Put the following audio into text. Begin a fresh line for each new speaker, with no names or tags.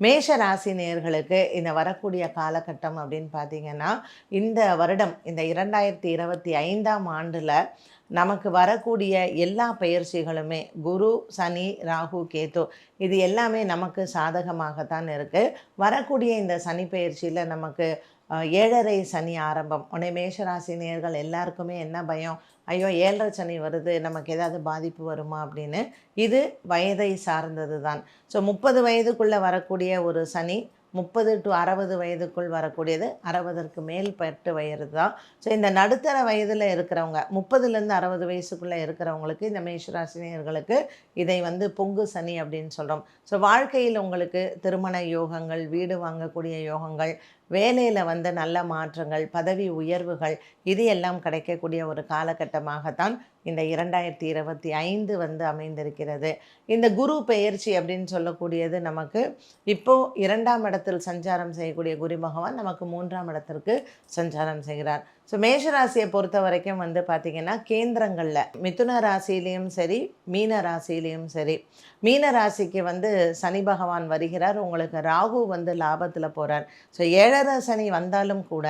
மேஷ ராசி நேயர்களுக்கு இந்த வரக்கூடிய காலகட்டம் அப்படின்னு பார்த்தீங்கன்னா, இந்த வருடம் இந்த 2025ஆம் ஆண்டுல நமக்கு வரக்கூடிய எல்லா பெயர்ச்சிகளுமே குரு, சனி, ராகு, கேது இது எல்லாமே நமக்கு சாதகமாகத்தான் இருக்கு. வரக்கூடிய இந்த சனி பெயர்ச்சியில நமக்கு 7:30 சனி ஆரம்பம். உடனே மேஷராசி நேயர்கள் எல்லாருக்குமே என்ன பயம்? ஐயோ! 7:30 சனி வருது, நமக்கு ஏதாவது பாதிப்பு வருமா அப்படின்னு. இது வயதை சார்ந்தது தான். ஸோ 30 வயதுக்குள்ள வரக்கூடிய ஒரு சனி 30 to 60 வயதுக்குள் வரக்கூடியது 60ற்கு மேற்பட்ட வயது தான். ஸோ இந்த நடுத்தர வயதில் இருக்கிறவங்க 30லேருந்து 60 வயசுக்குள்ளே இருக்கிறவங்களுக்கு இந்த மேஷராசினியர்களுக்கு இதை வந்து பொங்கு சனி அப்படின்னு சொல்கிறோம். ஸோ வாழ்க்கையில் உங்களுக்கு திருமண யோகங்கள், வீடு வாங்கக்கூடிய யோகங்கள், வேலையில் வந்து நல்ல மாற்றங்கள், பதவி உயர்வுகள் இது எல்லாம் கிடைக்கக்கூடிய ஒரு காலகட்டமாகத்தான் இந்த 2025 வந்து அமைந்திருக்கிறது. இந்த குரு பெயர்ச்சி அப்படின்னு சொல்லக்கூடியது நமக்கு இப்போது 2ஆம் இடத்தில் சஞ்சாரம் செய்யக்கூடிய குரு பகவான் நமக்கு 3ஆம் இடத்திற்கு சஞ்சாரம் செய்கிறார். ஸோ மேஷராசியை பொறுத்த வரைக்கும் வந்து பார்த்திங்கன்னா கேந்திரங்களில் மிதுன ராசியிலையும் சரி, மீன ராசியிலையும் சரி, மீன ராசிக்கு வந்து சனி பகவான் வருகிறார். உங்களுக்கு ராகு வந்து லாபத்தில் போகிறார். ஸோ 7:30 சனி வந்தாலும் கூட